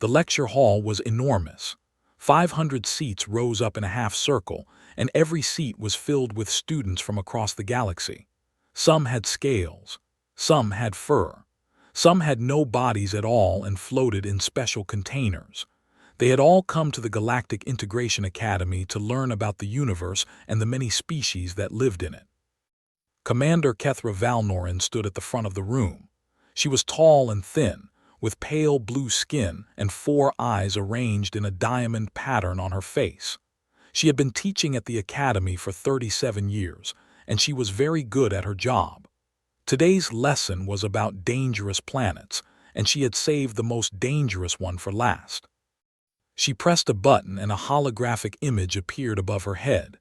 The lecture hall was enormous. 500 seats rose up in a half-circle, and every seat was filled with students from across the galaxy. Some had scales, some had fur, some had no bodies at all and floated in special containers. They had all come to the Galactic Integration Academy to learn about the universe and the many species that lived in it. Commander Kethra Valnorin stood at the front of the room. She was tall and thin, with pale blue skin and 4 eyes arranged in a diamond pattern on her face. She had been teaching at the academy for 37 years, and she was very good at her job. Today's lesson was about dangerous planets, and she had saved the most dangerous one for last. She pressed a button and a holographic image appeared above her head.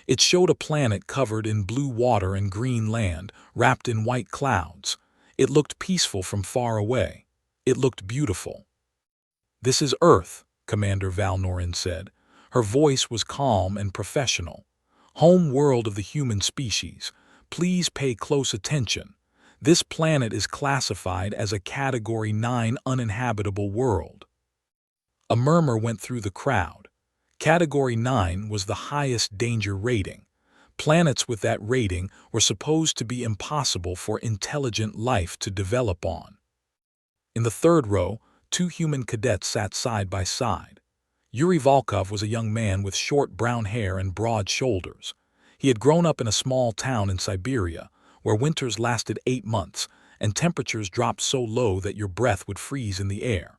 It showed a planet covered in blue water and green land, wrapped in white clouds. It looked peaceful from far away. It looked beautiful. "This is Earth," Commander Valnorin said. Her voice was calm and professional. "Home world of the human species. Please pay close attention. This planet is classified as a Category 9 uninhabitable world." A murmur went through the crowd. Category 9 was the highest danger rating. Planets with that rating were supposed to be impossible for intelligent life to develop on. In the third row, 2 human cadets sat side by side. Yuri Volkov was a young man with short brown hair and broad shoulders. He had grown up in a small town in Siberia, where winters lasted 8 months, and temperatures dropped so low that your breath would freeze in the air.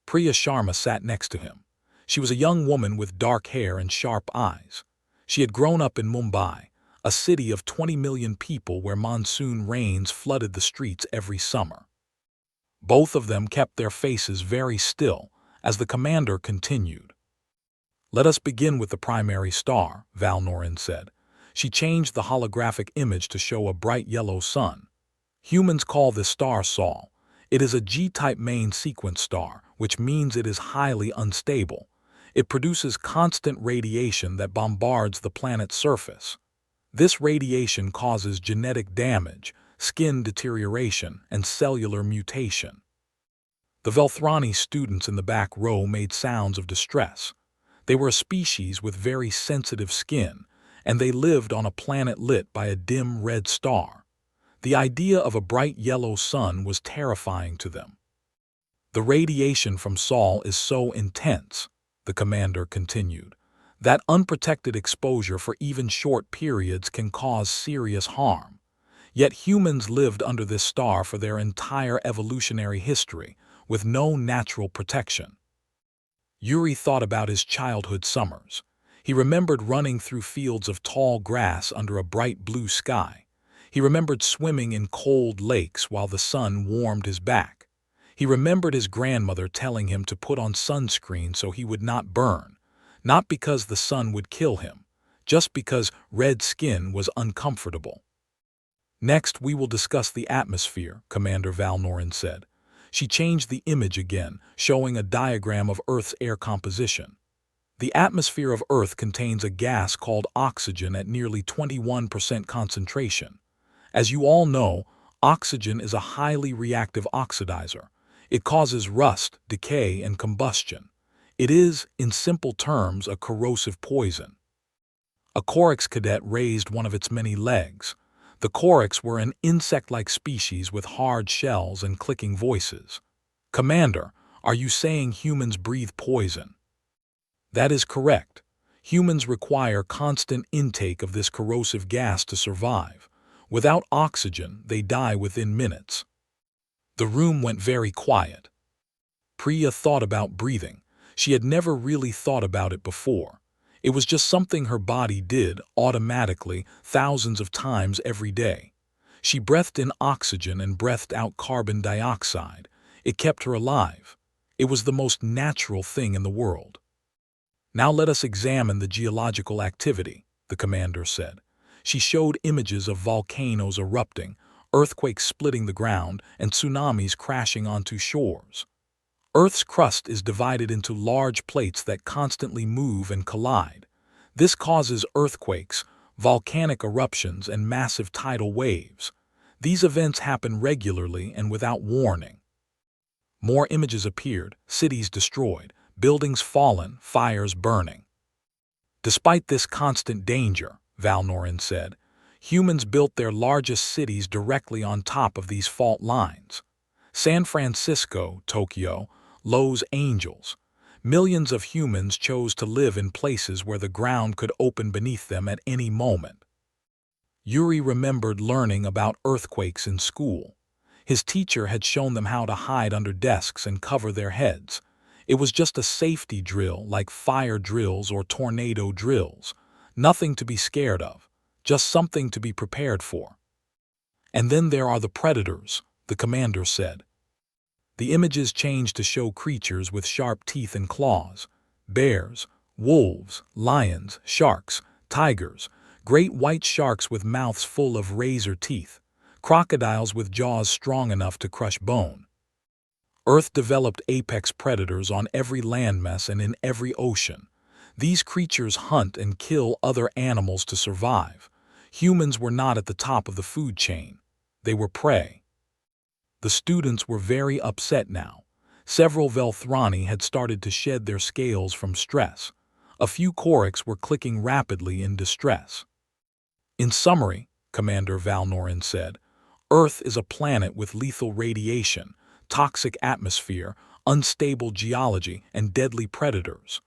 Priya Sharma sat next to him. She was a young woman with dark hair and sharp eyes. She had grown up in Mumbai, a city of 20 million people where monsoon rains flooded the streets every summer. Both of them kept their faces very still as the commander continued. "Let us begin with the primary star," Valnorin said. She changed the holographic image to show a bright yellow sun. "Humans call this star Sol. It is a G-type main sequence star, which means it is highly unstable. It produces constant radiation that bombards the planet's surface. This radiation causes genetic damage, skin deterioration, and cellular mutation." The Velthrani students in the back row made sounds of distress. They were a species with very sensitive skin, and they lived on a planet lit by a dim red star. The idea of a bright yellow sun was terrifying to them. "The radiation from Sol is so intense," the commander continued, "that unprotected exposure for even short periods can cause serious harm. Yet humans lived under this star for their entire evolutionary history, with no natural protection." Yuri thought about his childhood summers. He remembered running through fields of tall grass under a bright blue sky. He remembered swimming in cold lakes while the sun warmed his back. He remembered his grandmother telling him to put on sunscreen so he would not burn, not because the sun would kill him, just because red skin was uncomfortable. "Next, we will discuss the atmosphere," Commander Valnorin said. She changed the image again, showing a diagram of Earth's air composition. "The atmosphere of Earth contains a gas called oxygen at nearly 21% concentration. As you all know, oxygen is a highly reactive oxidizer. It causes rust, decay, and combustion. It is, in simple terms, a corrosive poison." A Corax cadet raised one of its many legs. The Corax were an insect-like species with hard shells and clicking voices. "Commander, are you saying humans breathe poison?" "That is correct. Humans require constant intake of this corrosive gas to survive. Without oxygen, they die within minutes." The room went very quiet. Priya thought about breathing. She had never really thought about it before. It was just something her body did automatically thousands of times every day. She breathed in oxygen and breathed out carbon dioxide. It kept her alive. It was the most natural thing in the world. "Now let us examine the geological activity," the commander said. She showed images of volcanoes erupting, earthquakes splitting the ground, and tsunamis crashing onto shores. Earth's crust is divided into large plates that constantly move and collide. This causes earthquakes, volcanic eruptions, and massive tidal waves. These events happen regularly and without warning. More images appeared, cities destroyed, buildings fallen, fires burning. Despite this constant danger, Valnorin said, humans built their largest cities directly on top of these fault lines. San Francisco, Tokyo, Los Angeles. Millions of humans chose to live in places where the ground could open beneath them at any moment. Yuri remembered learning about earthquakes in school. His teacher had shown them how to hide under desks and cover their heads. It was just a safety drill like fire drills or tornado drills. Nothing to be scared of, just something to be prepared for. And then there are the predators, the commander said. The images changed to show creatures with sharp teeth and claws. Bears, wolves, lions, sharks, tigers, great white sharks with mouths full of razor teeth, crocodiles with jaws strong enough to crush bone. Earth developed apex predators on every landmass and in every ocean. These creatures hunt and kill other animals to survive. Humans were not at the top of the food chain. They were prey. The students were very upset now. Several Velthrani had started to shed their scales from stress. A few Koriks were clicking rapidly in distress. In summary, Commander Valnorin said, Earth is a planet with lethal radiation, toxic atmosphere, unstable geology, and deadly predators.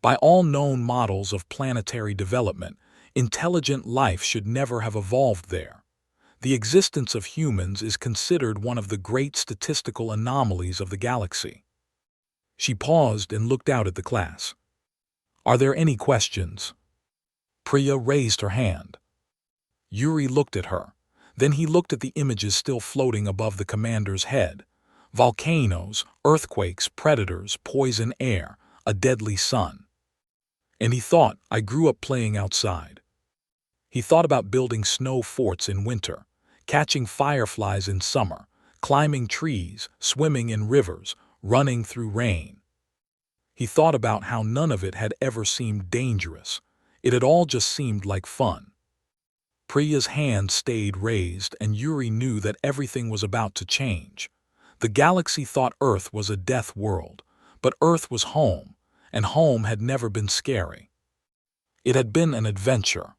By all known models of planetary development, intelligent life should never have evolved there. The existence of humans is considered one of the great statistical anomalies of the galaxy. She paused and looked out at the class. Are there any questions? Priya raised her hand. Yuri looked at her. Then he looked at the images still floating above the commander's head. Volcanoes, earthquakes, predators, poison air, a deadly sun. And he thought, I grew up playing outside. He thought about building snow forts in winter, catching fireflies in summer, climbing trees, swimming in rivers, running through rain. He thought about how none of it had ever seemed dangerous. It had all just seemed like fun. Priya's hand stayed raised, and Yuri knew that everything was about to change. The galaxy thought Earth was a death world, but Earth was home, and home had never been scary. It had been an adventure.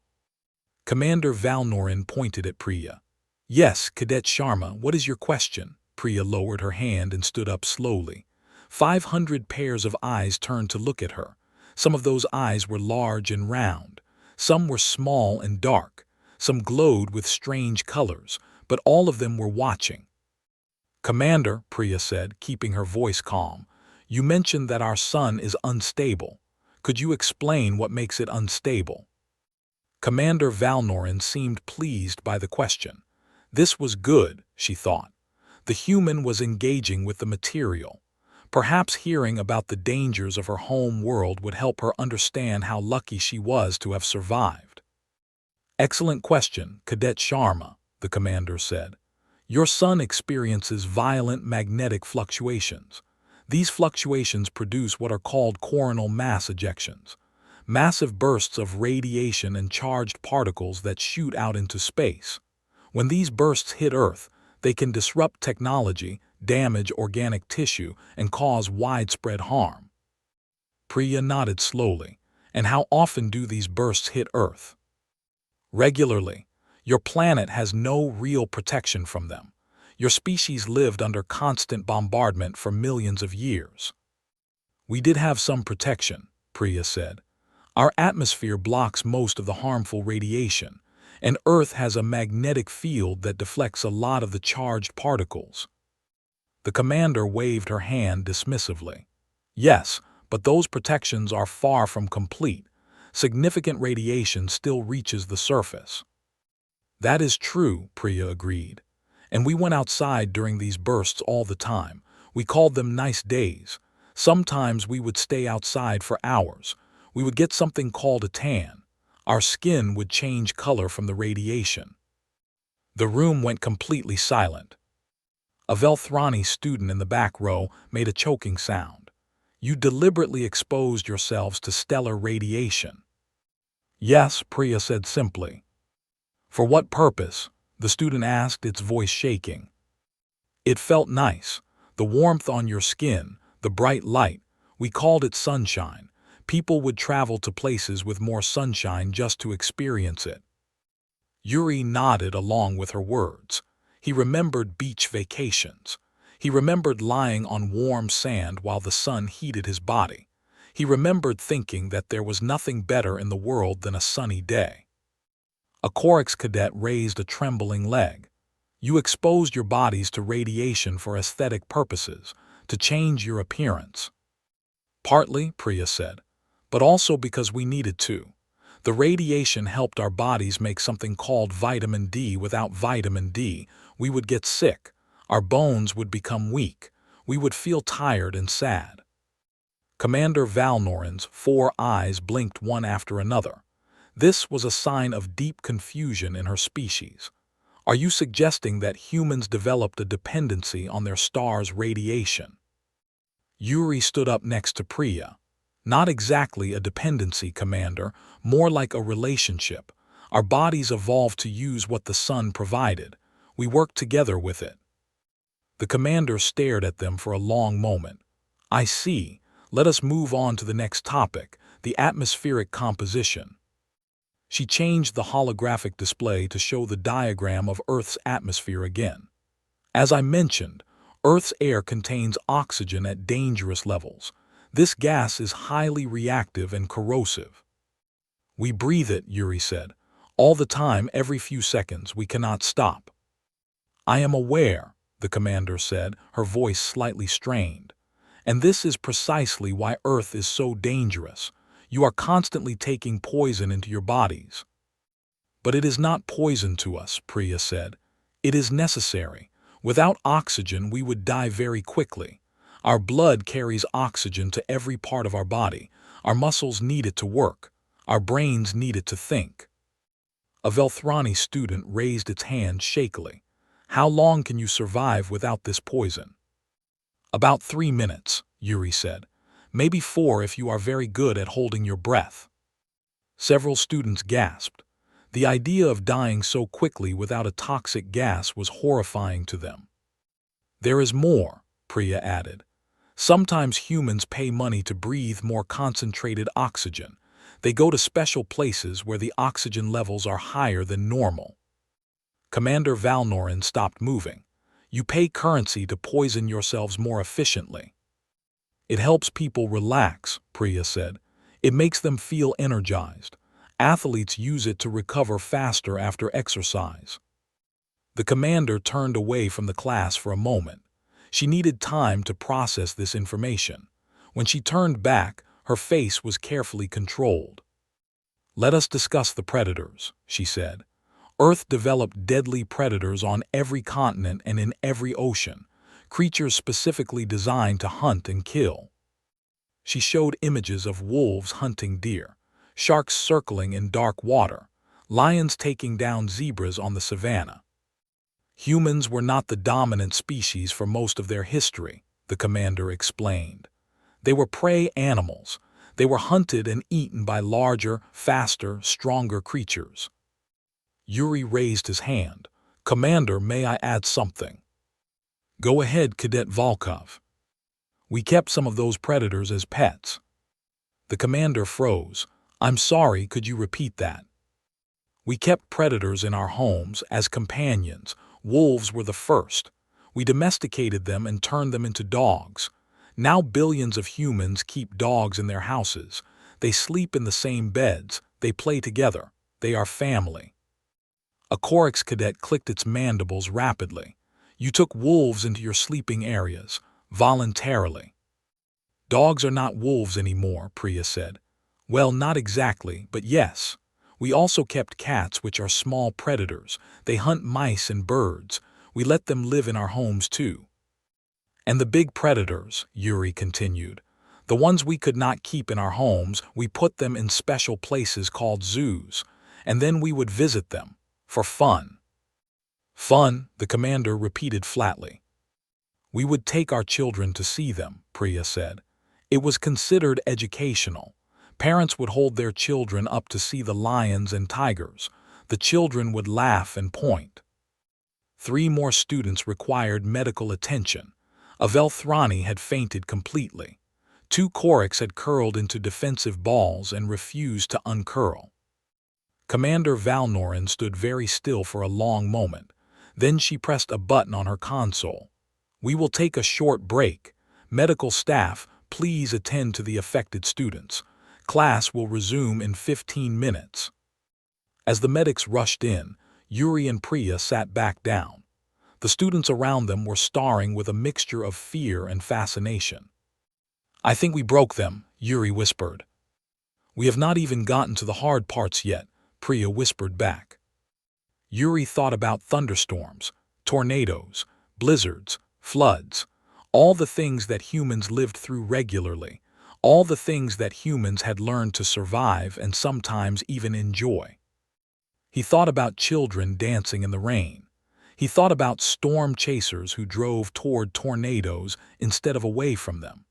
Commander Valnorin pointed at Priya. Yes, Cadet Sharma, what is your question? Priya lowered her hand and stood up slowly. 500 pairs of eyes turned to look at her. Some of those eyes were large and round. Some were small and dark. Some glowed with strange colors, but all of them were watching. Commander, Priya said, keeping her voice calm, you mentioned that our sun is unstable. Could you explain what makes it unstable? Commander Valnorin seemed pleased by the question. This was good, she thought. The human was engaging with the material. Perhaps hearing about the dangers of her home world would help her understand how lucky she was to have survived. Excellent question, Cadet Sharma, the commander said. Your sun experiences violent magnetic fluctuations. These fluctuations produce what are called coronal mass ejections, massive bursts of radiation and charged particles that shoot out into space. When these bursts hit Earth, they can disrupt technology, damage organic tissue, and cause widespread harm. Priya nodded slowly. And how often do these bursts hit Earth? Regularly. Your planet has no real protection from them. Your species lived under constant bombardment for millions of years. We did have some protection, Priya said. Our atmosphere blocks most of the harmful radiation, and Earth has a magnetic field that deflects a lot of the charged particles. The commander waved her hand dismissively. Yes, but those protections are far from complete. Significant radiation still reaches the surface. That is true, Priya agreed. And we went outside during these bursts all the time. We called them nice days. Sometimes we would stay outside for hours. We would get something called a tan. Our skin would change color from the radiation. The room went completely silent. A Velthrani student in the back row made a choking sound. You deliberately exposed yourselves to stellar radiation. Yes, Priya said simply. For what purpose? The student asked, its voice shaking. It felt nice. The warmth on your skin, the bright light, we called it sunshine. People would travel to places with more sunshine just to experience it. Yuri nodded along with her words. He remembered beach vacations. He remembered lying on warm sand while the sun heated his body. He remembered thinking that there was nothing better in the world than a sunny day. A Corax cadet raised a trembling leg. You exposed your bodies to radiation for aesthetic purposes, to change your appearance. Partly, Priya said, but also because we needed to. The radiation helped our bodies make something called vitamin D. Without vitamin D, we would get sick. Our bones would become weak. We would feel tired and sad. Commander Valnoran's 4 eyes blinked one after another. This was a sign of deep confusion in her species. Are you suggesting that humans developed a dependency on their star's radiation? Yuri stood up next to Priya. Not exactly a dependency, Commander, more like a relationship. Our bodies evolved to use what the sun provided. We worked together with it. The commander stared at them for a long moment. I see. Let us move on to the next topic, the atmospheric composition. She changed the holographic display to show the diagram of Earth's atmosphere again. As I mentioned, Earth's air contains oxygen at dangerous levels. This gas is highly reactive and corrosive. We breathe it, Yuri said. All the time, every few seconds, we cannot stop. I am aware, the commander said, her voice slightly strained. And this is precisely why Earth is so dangerous. You are constantly taking poison into your bodies. But it is not poison to us, Priya said. It is necessary. Without oxygen, we would die very quickly. Our blood carries oxygen to every part of our body. Our muscles need it to work. Our brains need it to think. A Velthrani student raised its hand shakily. How long can you survive without this poison? About 3 minutes, Yuri said. Maybe 4 if you are very good at holding your breath. Several students gasped. The idea of dying so quickly without a toxic gas was horrifying to them. There is more, Priya added. Sometimes humans pay money to breathe more concentrated oxygen. They go to special places where the oxygen levels are higher than normal. Commander Valnoran stopped moving. You pay currency to poison yourselves more efficiently. It helps people relax, Priya said. It makes them feel energized. Athletes use it to recover faster after exercise. The commander turned away from the class for a moment. She needed time to process this information. When she turned back, her face was carefully controlled. Let us discuss the predators, she said. Earth developed deadly predators on every continent and in every ocean, creatures specifically designed to hunt and kill. She showed images of wolves hunting deer, sharks circling in dark water, lions taking down zebras on the savannah. Humans were not the dominant species for most of their history, the commander explained. They were prey animals. They were hunted and eaten by larger, faster, stronger creatures. Yuri raised his hand. Commander, may I add something? Go ahead, Cadet Volkov. We kept some of those predators as pets. The commander froze. I'm sorry, could you repeat that? We kept predators in our homes as companions. Wolves were the first. We domesticated them and turned them into dogs. Now billions of humans keep dogs in their houses. They sleep in the same beds. They play together. They are family. A Corax cadet clicked its mandibles rapidly. You took wolves into your sleeping areas, voluntarily. Dogs are not wolves anymore, Priya said. Well, not exactly, but yes. We also kept cats, which are small predators. They hunt mice and birds. We let them live in our homes too. And the big predators, Yuri continued. The ones we could not keep in our homes, we put them in special places called zoos, and then we would visit them. For fun. Fun, the commander repeated flatly. We would take our children to see them, Priya said. It was considered educational. Parents would hold their children up to see the lions and tigers. The children would laugh and point. 3 more students required medical attention. A Velthrani had fainted completely. 2 Korriks had curled into defensive balls and refused to uncurl. Commander Valnorin stood very still for a long moment. Then she pressed a button on her console. "We will take a short break. Medical staff, please attend to the affected students. Class will resume in 15 minutes. As the medics rushed in, Yuri and Priya sat back down. The students around them were staring with a mixture of fear and fascination. "I think we broke them," Yuri whispered. "We have not even gotten to the hard parts yet," Priya whispered back. Yuri thought about thunderstorms, tornadoes, blizzards, floods, all the things that humans lived through regularly, all the things that humans had learned to survive and sometimes even enjoy. He thought about children dancing in the rain. He thought about storm chasers who drove toward tornadoes instead of away from them.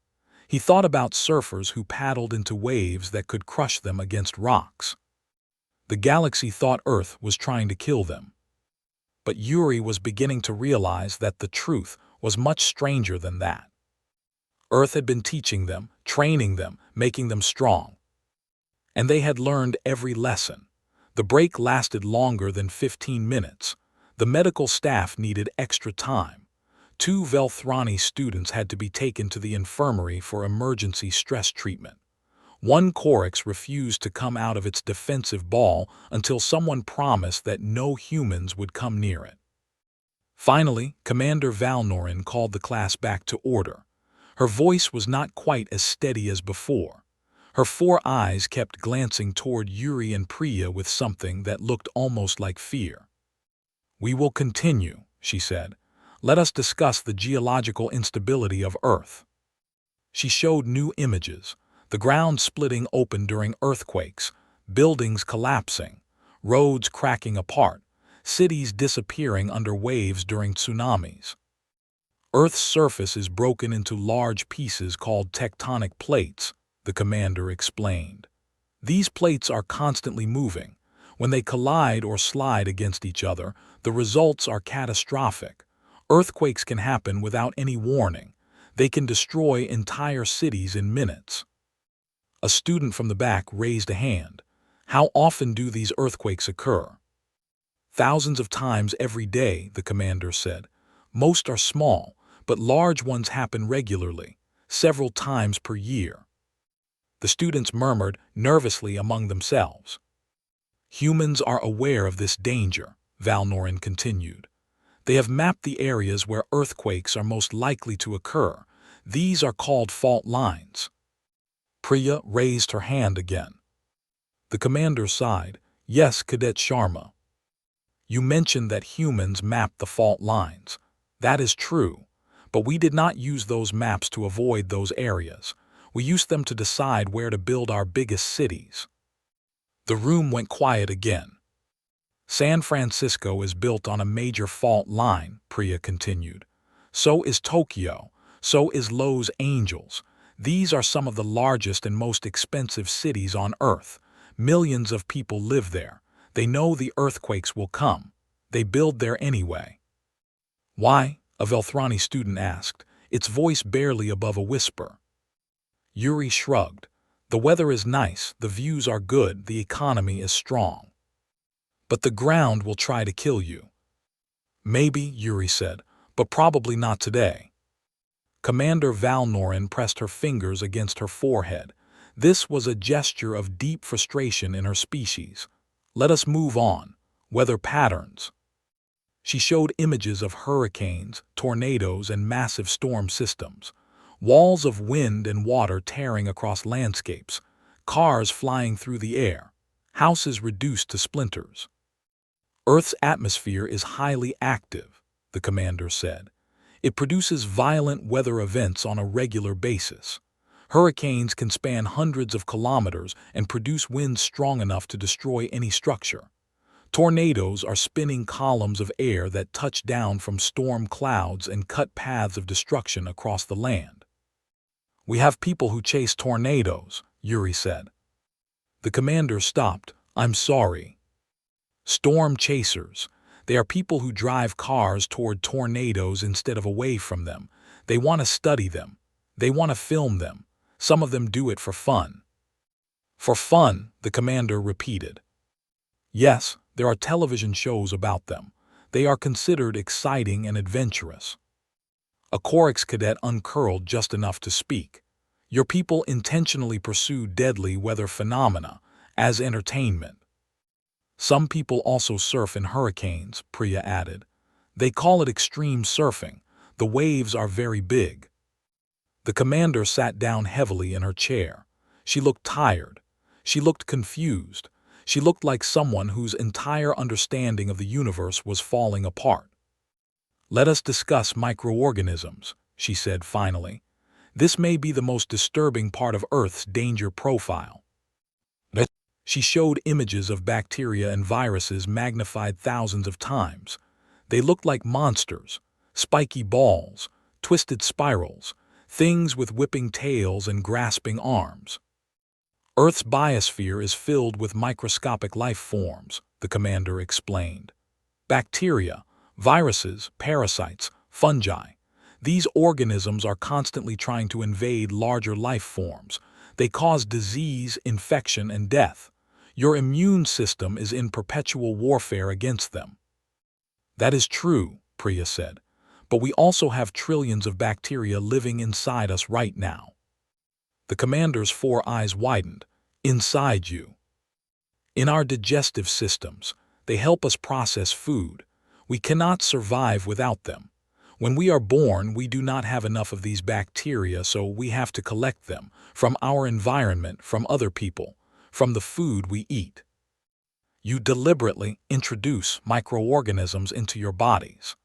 He thought about surfers who paddled into waves that could crush them against rocks. The galaxy thought Earth was trying to kill them. But Yuri was beginning to realize that the truth was much stranger than that. Earth had been teaching them, training them, making them strong. And they had learned every lesson. The break lasted longer than 15 minutes. The medical staff needed extra time. 2 Velthrani students had to be taken to the infirmary for emergency stress treatment. 1 Korix refused to come out of its defensive ball until someone promised that no humans would come near it. Finally, Commander Valnorin called the class back to order. Her voice was not quite as steady as before. Her 4 eyes kept glancing toward Yuri and Priya with something that looked almost like fear. "We will continue," she said. "Let us discuss the geological instability of Earth." She showed new images, the ground splitting open during earthquakes, buildings collapsing, roads cracking apart, cities disappearing under waves during tsunamis. Earth's surface is broken into large pieces called tectonic plates, the commander explained. These plates are constantly moving. When they collide or slide against each other, the results are catastrophic. Earthquakes can happen without any warning. They can destroy entire cities in minutes. A student from the back raised a hand. "How often do these earthquakes occur?" "Thousands of times every day," the commander said. "Most are small, but large ones happen regularly, several times per year." The students murmured nervously among themselves. "Humans are aware of this danger," Valnorin continued. "They have mapped the areas where earthquakes are most likely to occur. These are called fault lines." Priya raised her hand again. The commander sighed. "Yes, Cadet Sharma. You mentioned that humans mapped the fault lines. That is true, but we did not use those maps to avoid those areas. We used them to decide where to build our biggest cities." The room went quiet again. "San Francisco is built on a major fault line," Priya continued. "So is Tokyo. So is Los Angeles. These are some of the largest and most expensive cities on Earth. Millions of people live there. They know the earthquakes will come. They build there anyway." "Why?" a Velthrani student asked, its voice barely above a whisper. Yuri shrugged. "The weather is nice, the views are good, the economy is strong. But the ground will try to kill you." "Maybe," Yuri said, "but probably not today." Commander Valnorin pressed her fingers against her forehead. This was a gesture of deep frustration in her species. "Let us move on. Weather patterns." She showed images of hurricanes, tornadoes, and massive storm systems. Walls of wind and water tearing across landscapes, cars flying through the air, houses reduced to splinters. "Earth's atmosphere is highly active," the commander said. "It produces violent weather events on a regular basis. Hurricanes can span hundreds of kilometers and produce winds strong enough to destroy any structure. Tornadoes are spinning columns of air that touch down from storm clouds and cut paths of destruction across the land." "We have people who chase tornadoes," Yuri said. The commander stopped. "I'm sorry. Storm chasers. They are people who drive cars toward tornadoes instead of away from them. They want to study them. They want to film them. Some of them do it for fun. For fun, the commander repeated. Yes, there are television shows about them. They are considered exciting and adventurous. A Chorix cadet uncurled just enough to speak. Your people intentionally pursue deadly weather phenomena as entertainment. Some people also surf in hurricanes, Priya added. They call it extreme surfing. The waves are very big. The commander sat down heavily in her chair. She looked tired. She looked confused. She looked like someone whose entire understanding of the universe was falling apart. Let us discuss microorganisms, she said finally. This may be the most disturbing part of Earth's danger profile. She showed images of bacteria and viruses magnified thousands of times. They looked like monsters, spiky balls, twisted spirals, things with whipping tails and grasping arms. Earth's biosphere is filled with microscopic life forms, the commander explained. Bacteria, viruses, parasites, fungi. These organisms are constantly trying to invade larger life forms. They cause disease, infection, and death. Your immune system is in perpetual warfare against them. That is true, Priya said, but we also have trillions of bacteria living inside us right now. The commander's 4 eyes widened. Inside you. In our digestive systems, they help us process food. We cannot survive without them. When we are born, we do not have enough of these bacteria, so we have to collect them from our environment, from other people, from the food we eat. You deliberately introduce microorganisms into your bodies.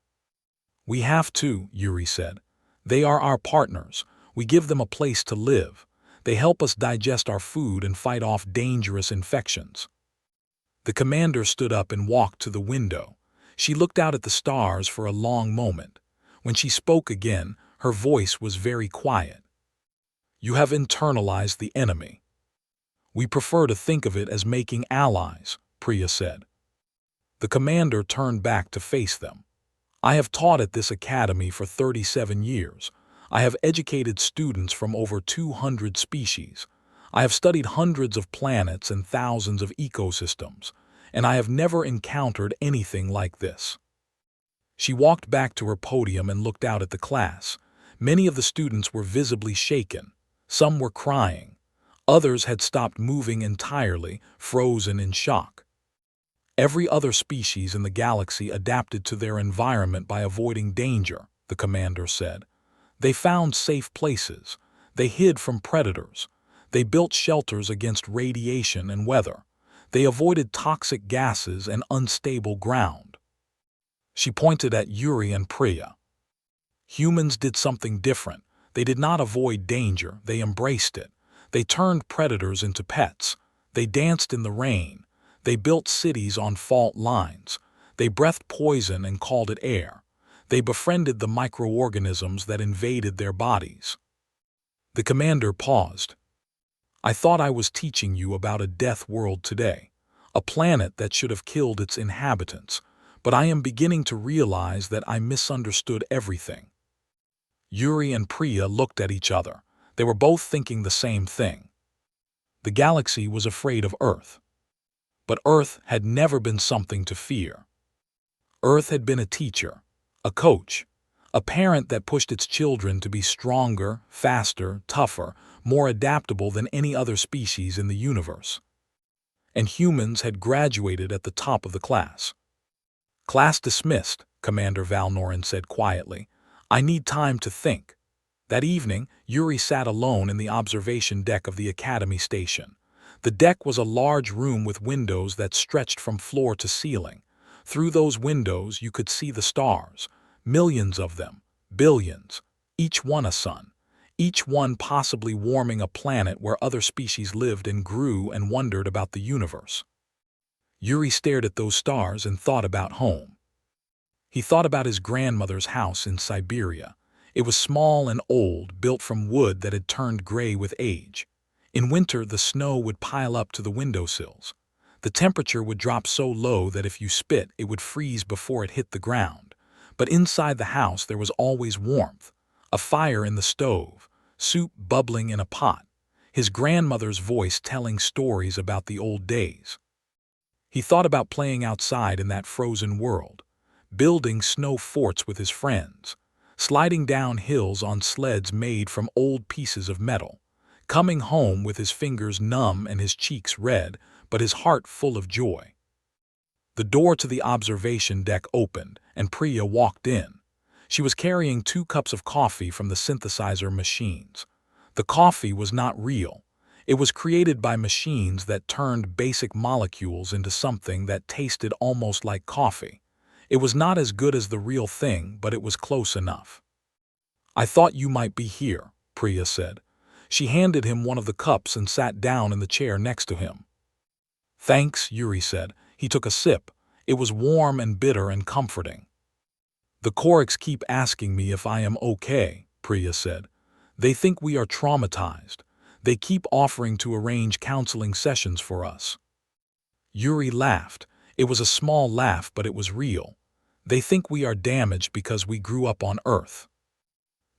We have to, Yuri said. They are our partners. We give them a place to live. They help us digest our food and fight off dangerous infections. The commander stood up and walked to the window. She looked out at the stars for a long moment. When she spoke again, her voice was very quiet. You have internalized the enemy. We prefer to think of it as making allies, Priya said. The commander turned back to face them. I have taught at this academy for 37 years. I have educated students from over 200 species. I have studied hundreds of planets and thousands of ecosystems, and I have never encountered anything like this. She walked back to her podium and looked out at the class. Many of the students were visibly shaken. Some were crying. Others had stopped moving entirely, frozen in shock. Every other species in the galaxy adapted to their environment by avoiding danger, the commander said. They found safe places. They hid from predators. They built shelters against radiation and weather. They avoided toxic gases and unstable ground. She pointed at Yuri and Priya. Humans did something different. They did not avoid danger. They embraced it. They turned predators into pets. They danced in the rain. They built cities on fault lines. They breathed poison and called it air. They befriended the microorganisms that invaded their bodies. The commander paused. I thought I was teaching you about a death world today, a planet that should have killed its inhabitants, but I am beginning to realize that I misunderstood everything. Yuri and Priya looked at each other. They were both thinking the same thing. The galaxy was afraid of Earth. But Earth had never been something to fear. Earth had been a teacher, a coach, a parent that pushed its children to be stronger, faster, tougher, more adaptable than any other species in the universe. And humans had graduated at the top of the class. Class dismissed, Commander Valnoran said quietly. I need time to think. That evening, Yuri sat alone in the observation deck of the Academy station. The deck was a large room with windows that stretched from floor to ceiling. Through those windows, you could see the stars, millions of them, billions, each one a sun, each one possibly warming a planet where other species lived and grew and wondered about the universe. Yuri stared at those stars and thought about home. He thought about his grandmother's house in Siberia. It was small and old, built from wood that had turned gray with age. In winter, the snow would pile up to the windowsills. The temperature would drop so low that if you spit, it would freeze before it hit the ground. But inside the house, there was always warmth, A fire in the stove, soup bubbling in a pot, his grandmother's voice telling stories about the old days. He thought about playing outside in that frozen world, building snow forts with his friends, sliding down hills on sleds made from old pieces of metal, coming home with his fingers numb and his cheeks red, but his heart full of joy. The door to the observation deck opened, and Priya walked in. She was carrying 2 cups of coffee from the synthesizer machines. The coffee was not real. It was created by machines that turned basic molecules into something that tasted almost like coffee. It was not as good as the real thing, but it was close enough. "I thought you might be here," Priya said. She handed him one of the cups and sat down in the chair next to him. "Thanks," Yuri said. He took a sip. It was warm and bitter and comforting. "The Koraks keep asking me if I am okay," Priya said. "They think we are traumatized. They keep offering to arrange counseling sessions for us." Yuri laughed. It was a small laugh, but it was real. "They think we are damaged because we grew up on Earth.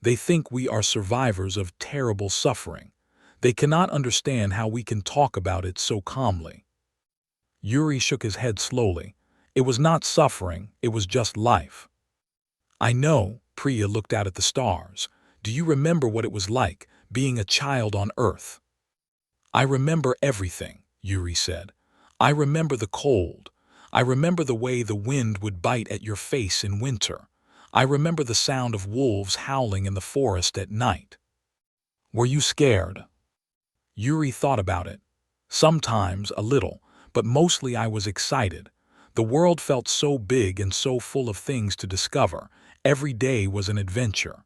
They think we are survivors of terrible suffering. They cannot understand how we can talk about it so calmly." Yuri shook his head slowly. "It was not suffering, it was just life." "I know," Priya looked out at the stars. "Do you remember what it was like, being a child on Earth?" "I remember everything," Yuri said. "I remember the cold. I remember the way the wind would bite at your face in winter. I remember the sound of wolves howling in the forest at night." "Were you scared?" Yuri thought about it. "Sometimes, a little, but mostly I was excited. The world felt so big and so full of things to discover. Every day was an adventure."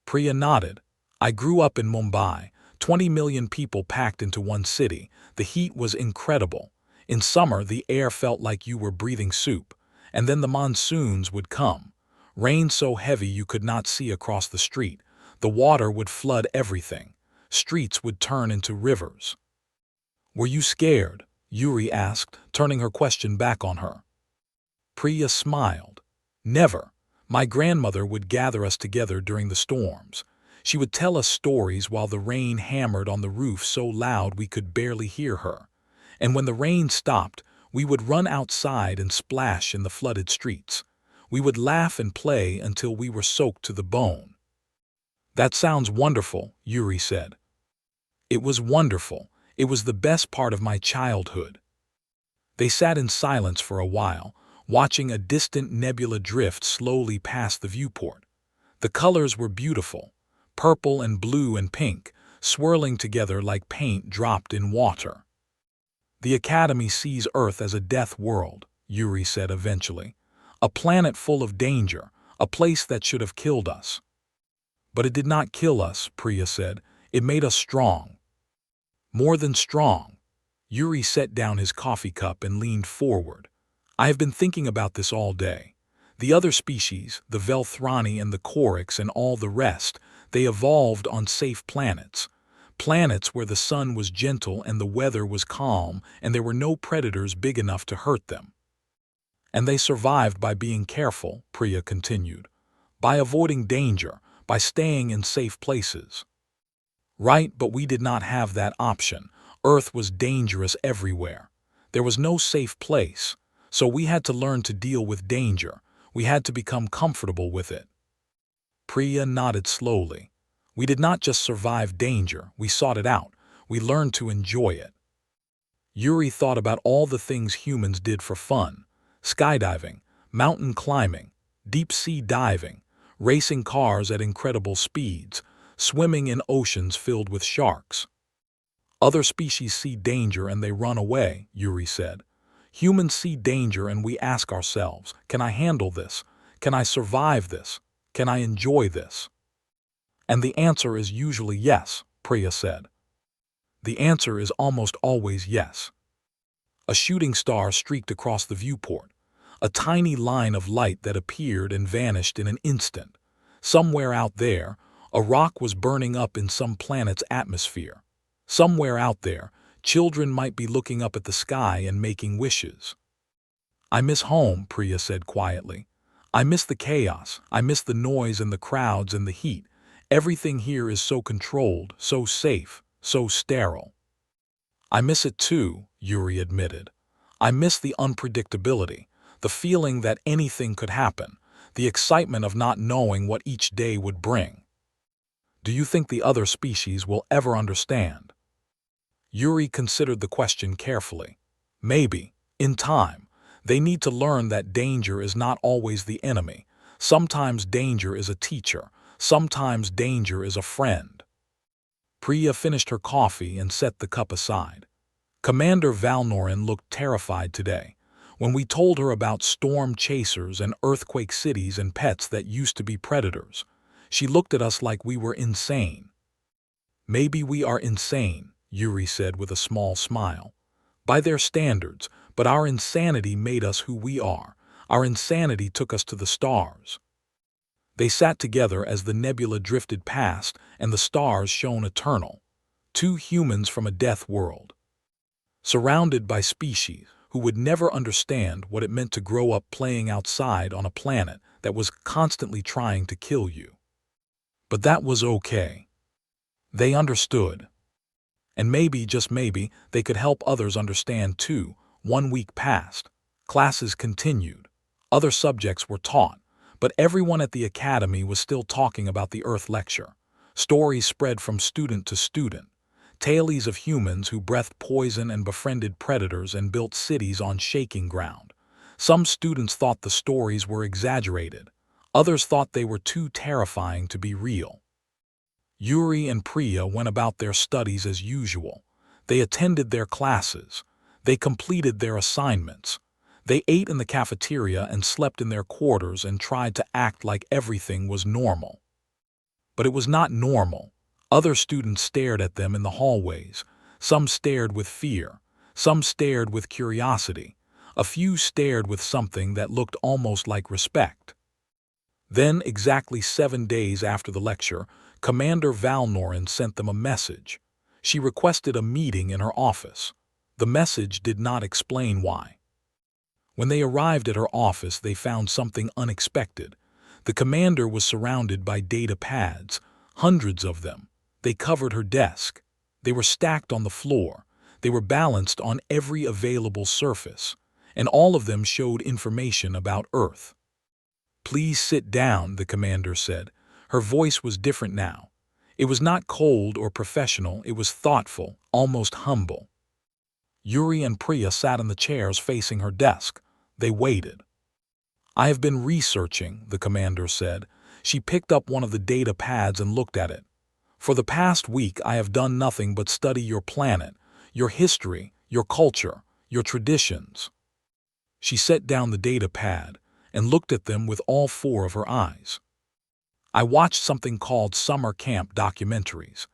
Priya nodded. "I grew up in Mumbai, 20 million people packed into one city. The heat was incredible. In summer, the air felt like you were breathing soup. And then the monsoons would come. Rain so heavy you could not see across the street. The water would flood everything. Streets would turn into rivers." "Were you scared?" Yuri asked, turning her question back on her. Priya smiled. "Never. My grandmother would gather us together during the storms. She would tell us stories while the rain hammered on the roof so loud we could barely hear her. And when the rain stopped, we would run outside and splash in the flooded streets. We would laugh and play until we were soaked to the bone." "That sounds wonderful," Yuri said. "It was wonderful. It was the best part of my childhood." They sat in silence for a while, watching a distant nebula drift slowly past the viewport. The colors were beautiful, purple and blue and pink, swirling together like paint dropped in water. "The Academy sees Earth as a death world," Yuri said eventually. "A planet full of danger, a place that should have killed us." "But it did not kill us," Priya said. "It made us strong." "More than strong." Yuri set down his coffee cup and leaned forward. "I have been thinking about this all day. The other species, the Velthrani and the Koraks and all the rest, they evolved on safe planets. Planets where the sun was gentle and the weather was calm and there were no predators big enough to hurt them. And they survived by being careful," Priya continued. "By avoiding danger, by staying in safe places." "Right, but we did not have that option. Earth was dangerous everywhere. There was no safe place. So we had to learn to deal with danger. We had to become comfortable with it." Priya nodded slowly. "We did not just survive danger, we sought it out. We learned to enjoy it." Yuri thought about all the things humans did for fun: skydiving, mountain climbing, deep-sea diving, racing cars at incredible speeds, swimming in oceans filled with sharks. "Other species see danger and they run away," Yuri said. "Humans see danger and we ask ourselves, can I handle this? Can I survive this? Can I enjoy this?" "And the answer is usually yes," Priya said. "The answer is almost always yes." A shooting star streaked across the viewport, a tiny line of light that appeared and vanished in an instant. Somewhere out there, a rock was burning up in some planet's atmosphere. Somewhere out there, children might be looking up at the sky and making wishes. "I miss home," Priya said quietly. "I miss the chaos, I miss the noise and the crowds and the heat, Everything here is so controlled, so safe, so sterile. I miss it too, Yuri admitted. I miss the unpredictability, the feeling that anything could happen, the excitement of not knowing what each day would bring. Do you think the other species will ever understand? Yuri considered the question carefully. Maybe, in time, they need to learn that danger is not always the enemy. Sometimes danger is a teacher. Sometimes danger is a friend. Priya finished her coffee and set the cup aside. Commander Valnorin looked terrified today. When we told her about storm chasers and earthquake cities and pets that used to be predators, she looked at us like we were insane. Maybe we are insane, Yuri said with a small smile. By their standards, but our insanity made us who we are. Our insanity took us to the stars. They sat together as the nebula drifted past and the stars shone eternal. Two humans from a death world. Surrounded by species who would never understand what it meant to grow up playing outside on a planet that was constantly trying to kill you. But that was okay. They understood. And maybe, just maybe, they could help others understand too. 1 week passed. Classes continued. Other subjects were taught, but everyone at the academy was still talking about the Earth lecture. Stories spread from student to student. Tales of humans who breathed poison and befriended predators and built cities on shaking ground. Some students thought the stories were exaggerated. Others thought they were too terrifying to be real. Yuri and Priya went about their studies as usual. They attended their classes. They completed their assignments. They ate in the cafeteria and slept in their quarters and tried to act like everything was normal. But it was not normal. Other students stared at them in the hallways. Some stared with fear. Some stared with curiosity. A few stared with something that looked almost like respect. Then, exactly 7 days after the lecture, Commander Valnorin sent them a message. She requested a meeting in her office. The message did not explain why. When they arrived at her office, they found something unexpected. The commander was surrounded by data pads, hundreds of them. They covered her desk. They were stacked on the floor. They were balanced on every available surface, and all of them showed information about Earth. "Please sit down," the commander said. Her voice was different now. It was not cold or professional, it was thoughtful, almost humble. Yuri and Priya sat in the chairs facing her desk. They waited. "I have been researching," the commander said. She picked up one of the data pads and looked at it. "For the past week I have done nothing but study your planet, your history, your culture, your traditions." She set down the data pad and looked at them with all 4 of her eyes. "I watched something called summer camp documentaries.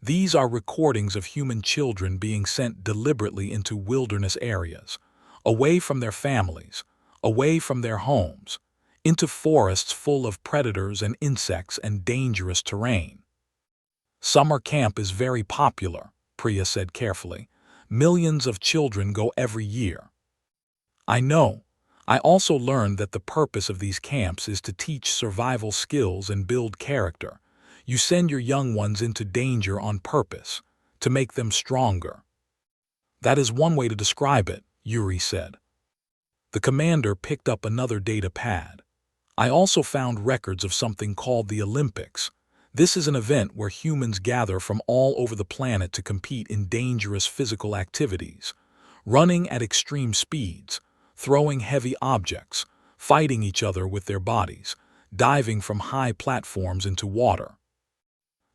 These are recordings of human children being sent deliberately into wilderness areas, away from their families, away from their homes, into forests full of predators and insects and dangerous terrain. Summer camp is very popular," Priya said carefully. "Millions of children go every year." "I know. I also learned that the purpose of these camps is to teach survival skills and build character. You send your young ones into danger on purpose, to make them stronger." "That is one way to describe it," Yuri said. The commander picked up another data pad. "I also found records of something called the Olympics. This is an event where humans gather from all over the planet to compete in dangerous physical activities, running at extreme speeds, throwing heavy objects, fighting each other with their bodies, diving from high platforms into water."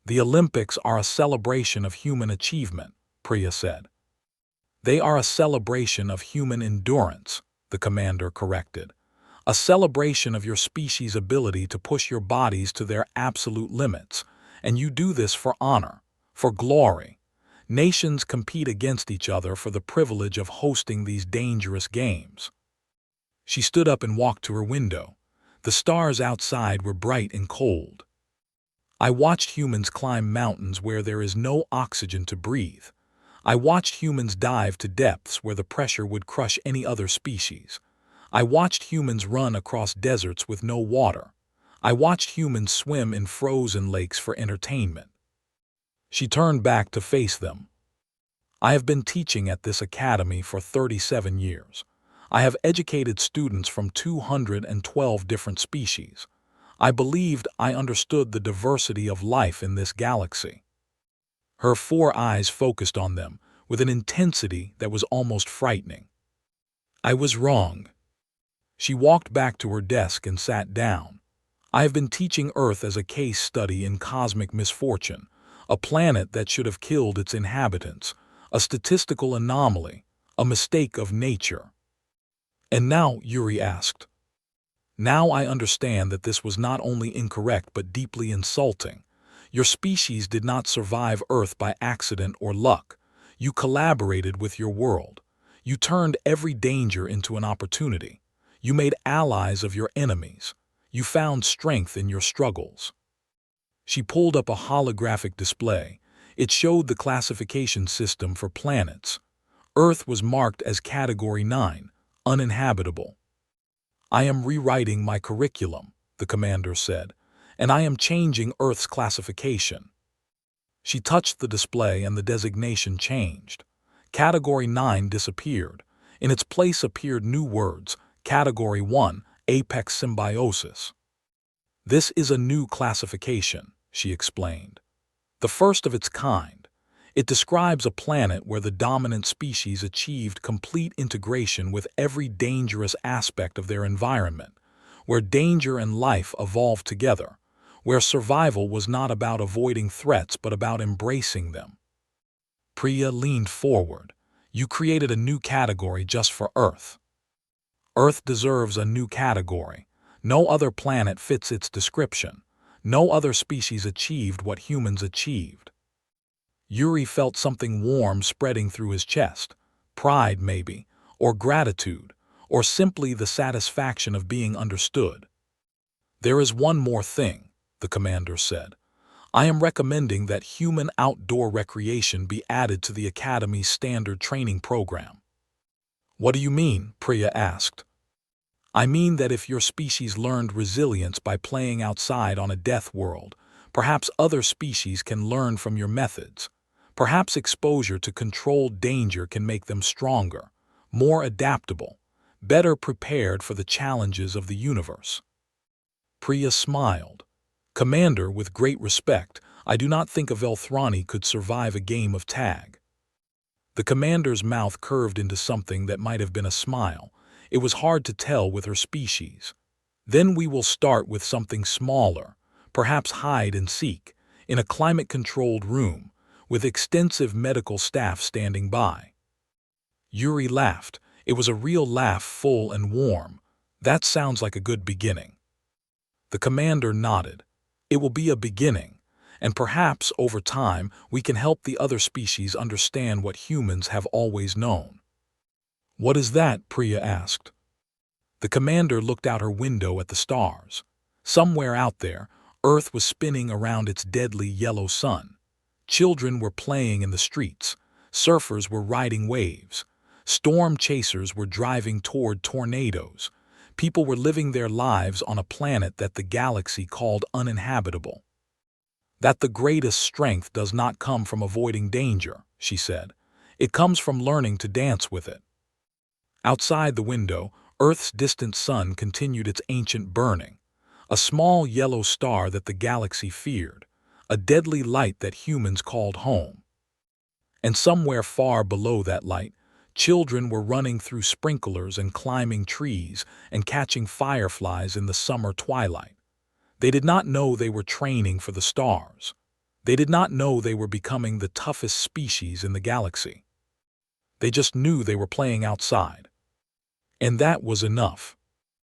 "The Olympics are a celebration of human achievement," Priya said. "They are a celebration of human endurance," the commander corrected. "A celebration of your species' ability to push your bodies to their absolute limits, and you do this for honor, for glory. Nations compete against each other for the privilege of hosting these dangerous games." She stood up and walked to her window. The stars outside were bright and cold. "I watched humans climb mountains where there is no oxygen to breathe. I watched humans dive to depths where the pressure would crush any other species. I watched humans run across deserts with no water. I watched humans swim in frozen lakes for entertainment." She turned back to face them. "I have been teaching at this academy for 37 years. I have educated students from 212 different species. I believed I understood the diversity of life in this galaxy." Her 4 eyes focused on them with an intensity that was almost frightening. "I was wrong." She walked back to her desk and sat down. "I have been teaching Earth as a case study in cosmic misfortune, a planet that should have killed its inhabitants, a statistical anomaly, a mistake of nature." "And now," Yuri asked, "now I understand that this was not only incorrect but deeply insulting. Your species did not survive Earth by accident or luck. You collaborated with your world. You turned every danger into an opportunity. You made allies of your enemies. You found strength in your struggles." She pulled up a holographic display. It showed the classification system for planets. Earth was marked as Category 9, uninhabitable. "I am rewriting my curriculum," the commander said, "and I am changing Earth's classification." She touched the display and the designation changed. Category 9 disappeared. In its place appeared new words, Category 1, Apex Symbiosis. "This is a new classification," she explained. "The first of its kind. It describes a planet where the dominant species achieved complete integration with every dangerous aspect of their environment, where danger and life evolved together, where survival was not about avoiding threats but about embracing them." Priya leaned forward. "You created a new category just for Earth." "Earth deserves a new category. No other planet fits its description. No other species achieved what humans achieved." Yuri felt something warm spreading through his chest. Pride, maybe, or gratitude, or simply the satisfaction of being understood. "There is one more thing," the commander said. "I am recommending that human outdoor recreation be added to the Academy's standard training program." "What do you mean?" Priya asked. "I mean that if your species learned resilience by playing outside on a death world, perhaps other species can learn from your methods. Perhaps exposure to controlled danger can make them stronger, more adaptable, better prepared for the challenges of the universe." Priya smiled. "Commander, with great respect, I do not think a Velthrani could survive a game of tag." The commander's mouth curved into something that might have been a smile. It was hard to tell with her species. "Then we will start with something smaller, perhaps hide and seek, in a climate-controlled room, with extensive medical staff standing by." Yuri laughed. It was a real laugh, full and warm. "That sounds like a good beginning." The commander nodded. "It will be a beginning, and perhaps, over time, we can help the other species understand what humans have always known." "What is that?" Priya asked. The commander looked out her window at the stars. Somewhere out there, Earth was spinning around its deadly yellow sun. Children were playing in the streets. Surfers were riding waves. Storm chasers were driving toward tornadoes. People were living their lives on a planet that the galaxy called uninhabitable. "That the greatest strength does not come from avoiding danger," she said. "It comes from learning to dance with it." Outside the window, Earth's distant sun continued its ancient burning, a small yellow star that the galaxy feared, a deadly light that humans called home. And somewhere far below that light, children were running through sprinklers and climbing trees and catching fireflies in the summer twilight. They did not know they were training for the stars. They did not know they were becoming the toughest species in the galaxy. They just knew they were playing outside. And that was enough.